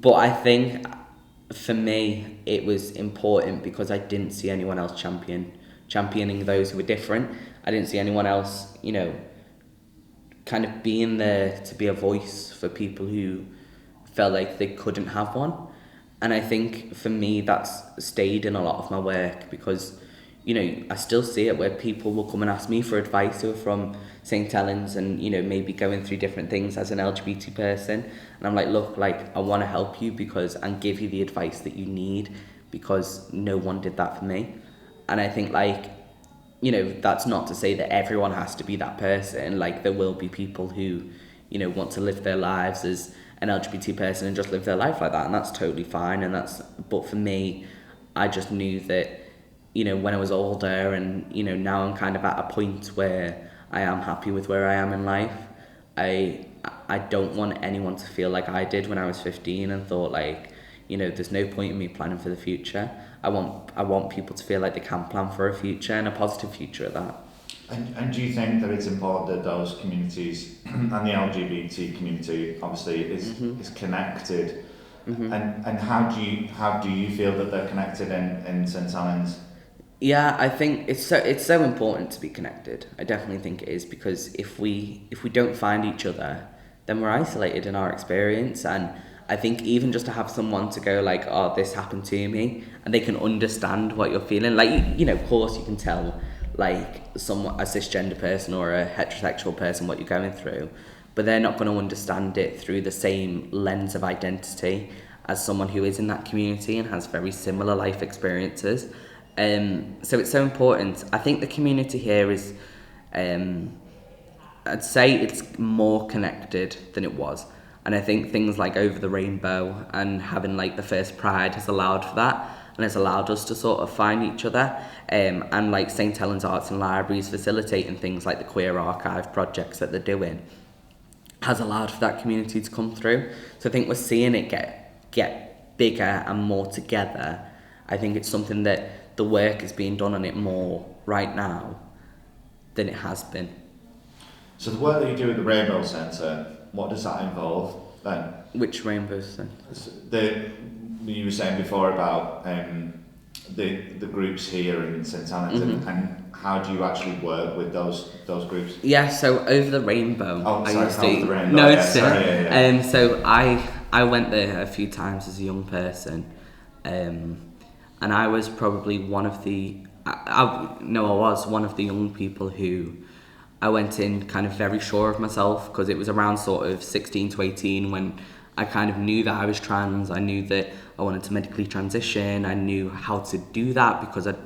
But I think for me, it was important because I didn't see anyone else championing those who were different. I didn't see anyone else, kind of being there to be a voice for people who felt like they couldn't have one. And I think for me, that's stayed in a lot of my work because, I still see it where people will come and ask me for advice who are from St. Helens and, maybe going through different things as an LGBT person. And I'm like, look, like, I want to help you because and give you the advice that you need because no one did that for me. And I think, like, that's not to say that everyone has to be that person. Like, there will be people who, want to live their lives as an LGBT person and just live their life like that, and that's totally fine. But for me, I just knew that, when I was older and, now I'm kind of at a point where I am happy with where I am in life. I don't want anyone to feel like I did when I was 15 and thought like, there's no point in me planning for the future. I want people to feel like they can plan for a future and a positive future at that. And do you think that it's important that those communities and the LGBT community obviously is connected? And how do you feel that they're connected in St. Helens? Yeah, I think it's so important to be connected. I definitely think it is because if we don't find each other, then we're isolated in our experience. And I think even just to have someone to go like, oh, this happened to me, and they can understand what you're feeling. Like, of course you can tell like a cisgender person or a heterosexual person what you're going through, but they're not going to understand it through the same lens of identity as someone who is in that community and has very similar life experiences. So it's so important. I think the community here is, I'd say it's more connected than it was. And I think things like Over the Rainbow and having like the first Pride has allowed for that and has allowed us to sort of find each other. And like St. Helens Arts and Libraries facilitating things like the Queer Archive projects that they're doing has allowed for that community to come through. So I think we're seeing it get bigger and more together. I think it's something that the work is being done on it more right now than it has been. So the work that you do at the Rainbow Centre, what does that involve then? Which Rainbow Centre? You were saying before about the groups here in St. Helens, and how do you actually work with those groups? Yeah, so Over the Rainbow. Oh, sorry, Over the Rainbow. No, yeah, it's sorry, yeah. So I went there a few times as a young person, and I was probably one of the I was one of the young people who I went in kind of very sure of myself because it was around sort of 16 to 18 when I kind of knew that I was trans. I knew that I wanted to medically transition. I knew how to do that because I'd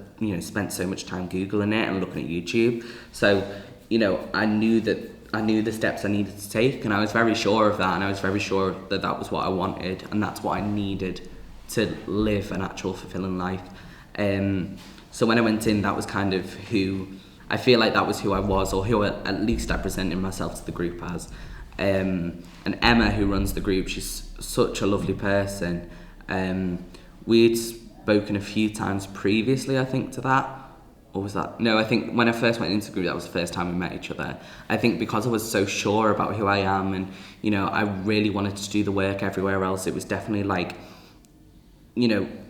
spent so much time Googling it and looking at YouTube. So, I knew the steps I needed to take, and I was very sure of that, and I was very sure that that was what I wanted and that's what I needed to live an actual fulfilling life. So when I went in, that was kind of who I feel like that was who I was, or who at least I presented myself to the group as. And Emma, who runs the group, she's such a lovely person. We'd spoken a few times previously, I think, to that. Or was that? No, I think when I first went into the group, that was the first time we met each other. I think because I was so sure about who I am and, I really wanted to do the work everywhere else, it was definitely like,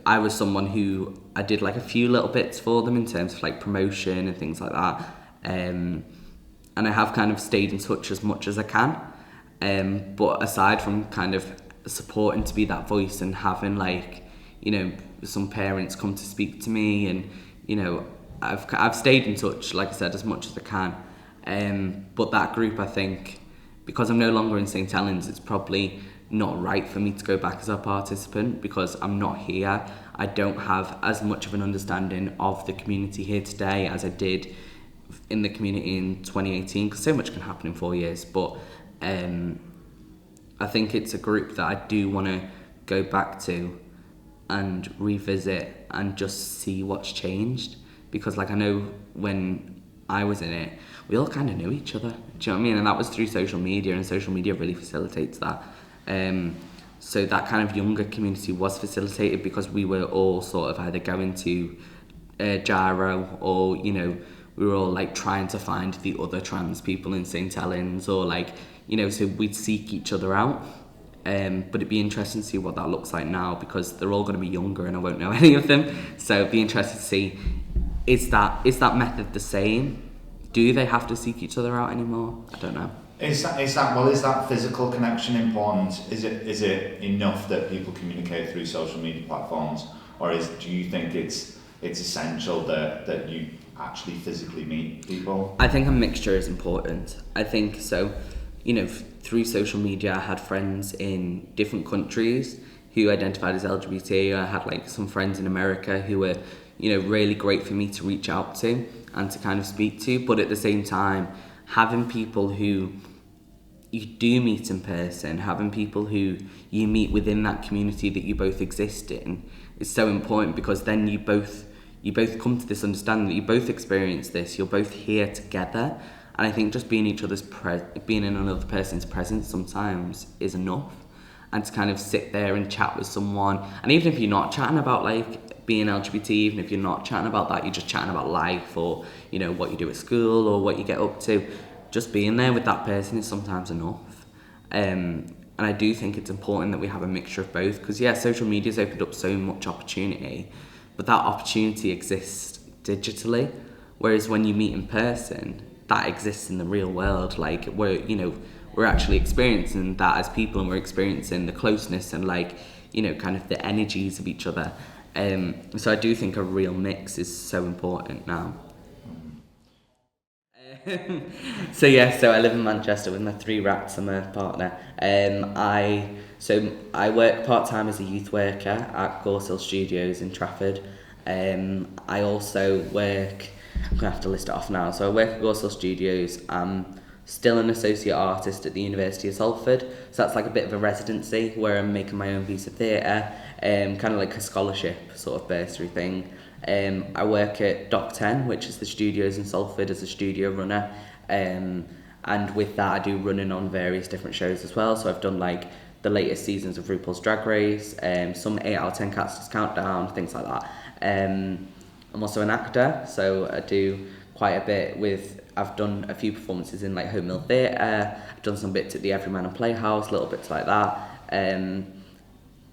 I was someone who I did like a few little bits for them in terms of like promotion and things like that. And I have kind of stayed in touch as much as I can. But aside from kind of supporting to be that voice and having like, some parents come to speak to me and, I've stayed in touch, like I said, as much as I can. But that group, I think, because I'm no longer in St. Helens, it's probably not right for me to go back as a participant because I'm not here. I don't have as much of an understanding of the community here today as I did in the community in 2018 because so much can happen in 4 years. But I think it's a group that I do want to go back to and revisit and just see what's changed, because like I know when I was in it, we all kind of knew each other. Do you know what I mean? And that was through social media, and social media really facilitates that. So that kind of younger community was facilitated because we were all sort of either going to Gyro or, we were all like trying to find the other trans people in St. Helens, or like, so we'd seek each other out. But it'd be interesting to see what that looks like now, because they're all going to be younger and I won't know any of them. So it'd be interesting to see, is that method the same? Do they have to seek each other out anymore? I don't know. Is that physical connection important? Is it enough that people communicate through social media platforms, or do you think it's essential that you actually physically meet people? I think a mixture is important. I think so. Through social media, I had friends in different countries who identified as LGBT. I had like some friends in America who were, really great for me to reach out to and to kind of speak to. But at the same time, having people who you do meet in person, having people who you meet within that community that you both exist in, is so important, because then you both come to this understanding that you both experience this, you're both here together. And I think just being being in another person's presence sometimes is enough. And to kind of sit there and chat with someone, and even if you're not chatting about like being LGBT, even if you're not chatting about that, you're just chatting about life, or what you do at school or what you get up to, just being there with that person is sometimes enough. And I do think it's important that we have a mixture of both, because social media's opened up so much opportunity, but that opportunity exists digitally, whereas when you meet in person, that exists in the real world. Like we're actually experiencing that as people, and we're experiencing the closeness and kind of the energies of each other. So I do think a real mix is so important now. So I live in Manchester with my 3 rats and my partner. I work part-time as a youth worker at Gorsill Studios in Trafford. I also work, I'm going to have to list it off now. So I work at Gorsill Studios. I'm still an associate artist at the University of Salford. So that's like a bit of a residency where I'm making my own piece of theatre, kind of like a scholarship sort of bursary thing. I work at Dock 10, which is the studios in Salford, as a studio runner. And with that, I do running on various different shows as well. So I've done like the latest seasons of RuPaul's Drag Race, some 8 out of 10 Casters Countdown, things like that. I'm also an actor, so I do quite a bit I've done a few performances in like Home Mill Theatre, I've done some bits at the Everyman and Playhouse, little bits like that. I'm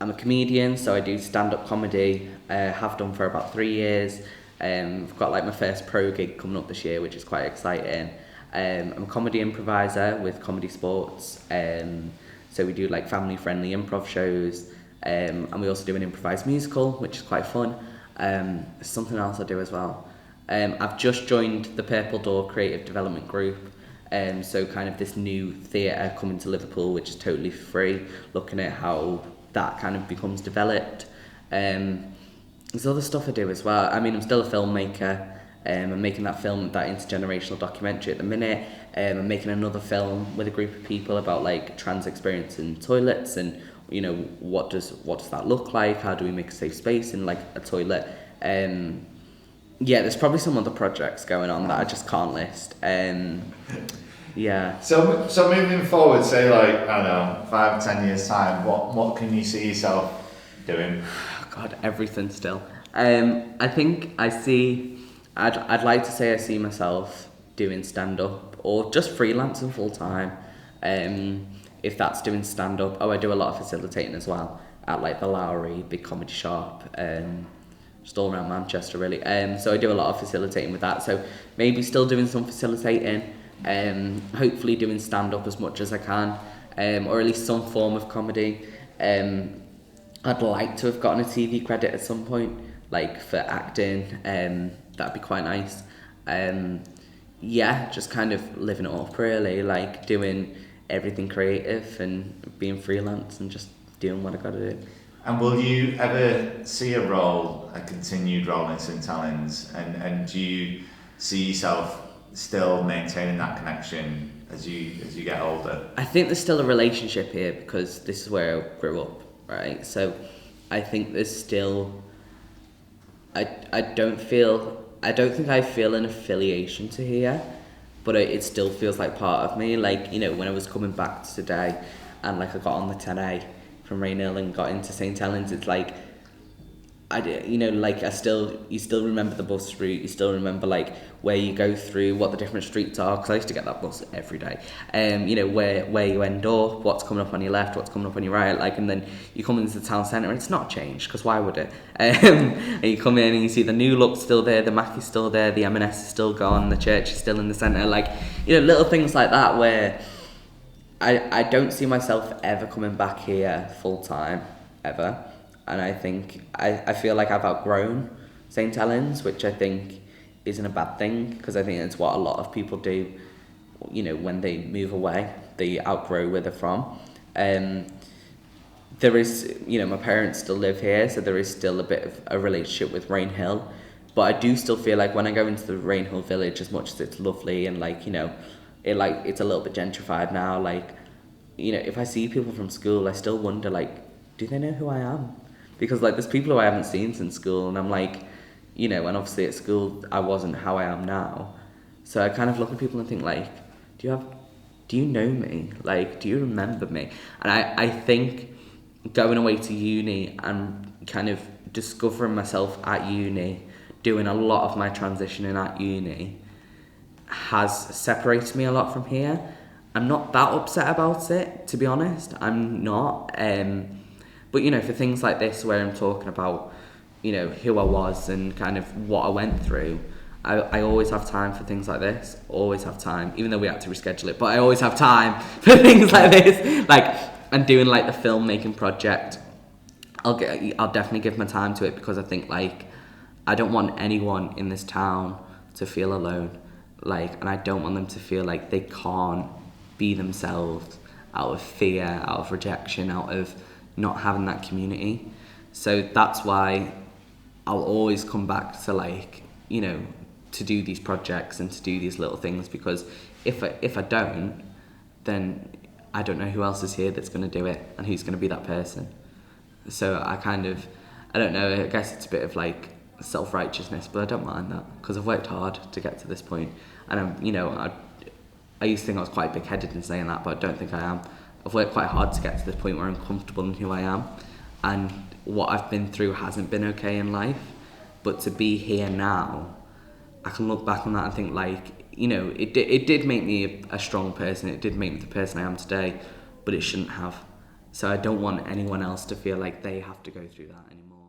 a comedian, so I do stand-up comedy, have done for about 3 years. I've got like my first pro gig coming up this year, which is quite exciting. I'm a comedy improviser with Comedy Sports, so we do like family-friendly improv shows, and we also do an improvised musical, which is quite fun. There's something else I do as well. I've just joined the Purple Door Creative Development Group, so kind of this new theatre coming to Liverpool, which is totally free, looking at how that kind of becomes developed. There's other stuff I do as well. I mean, I'm still a filmmaker. I'm making that intergenerational documentary at the minute. I'm making another film with a group of people about like trans experience in toilets, and what does that look like? How do we make a safe space in like a toilet? There's probably some other projects going on that I just can't list. So moving forward, say like, I don't know, 5-10 years time, what can you see yourself doing? God, everything still. I think I'd like to say I see myself doing stand-up or just freelancing full-time. If that's doing stand-up, I do a lot of facilitating as well at like the Lowry, big comedy shop, just all around Manchester really. So I do a lot of facilitating with that. So maybe still doing some facilitating, hopefully doing stand-up as much as I can, or at least some form of comedy. I'd like to have gotten a TV credit at some point, like for acting. That'd be quite nice. Just kind of living it up really, like doing everything creative and being freelance and just doing what I gotta do. And will you ever see a continued role in St Helens, and do you see yourself still maintaining that connection as you get older? I think there's still a relationship here because this is where I grew up, right? So I think there's still, I don't think I feel an affiliation to here, but it still feels like part of me. Like, when I was coming back today and like I got on the 10A from Raynhill and got into St Helens, it's like you still remember the bus route, you still remember like where you go through, what the different streets are, because I used to get that bus every day. Where you end up, what's coming up on your left, what's coming up on your right, like, and then you come into the town centre and it's not changed, because why would it? And you come in and you see the new look's still there, the Mackey's still there, the M&S is still gone, the church is still in the centre, like, little things like that where I don't see myself ever coming back here full time, ever. And I think, I feel like I've outgrown St Helens, which I think isn't a bad thing, because I think it's what a lot of people do, when they move away, they outgrow where they're from. There is, my parents still live here, so there is still a bit of a relationship with Rainhill, but I do still feel like when I go into the Rainhill village, as much as it's lovely and it's a little bit gentrified now, if I see people from school, I still wonder, do they know who I am? Because there's people who I haven't seen since school, and I'm and obviously at school I wasn't how I am now. So I kind of look at people and think do you know me? Do you remember me? And I think going away to uni and kind of discovering myself at uni, doing a lot of my transitioning at uni, has separated me a lot from here. I'm not that upset about it, to be honest. I'm not. But, for things like this where I'm talking about, who I was and kind of what I went through, I always have time for things like this. Always have time, even though we had to reschedule it. But I always have time for things like this. And doing the filmmaking project, I'll definitely give my time to it, because I think I don't want anyone in this town to feel alone. And I don't want them to feel like they can't be themselves out of fear, out of rejection, out of not having that community. So that's why I'll always come back to to do these projects and to do these little things, because if I don't, then I don't know who else is here that's going to do it and who's going to be that person. So I don't know, I guess it's a bit of self-righteousness, but I don't mind that, because I've worked hard to get to this point, and I used to think I was quite big-headed in saying that, but I don't think I am. I've worked quite hard to get to this point where I'm comfortable in who I am, and what I've been through hasn't been okay in life, but to be here now, I can look back on that and think it did make me a strong person, it did make me the person I am today, but it shouldn't have. So I don't want anyone else to feel like they have to go through that anymore.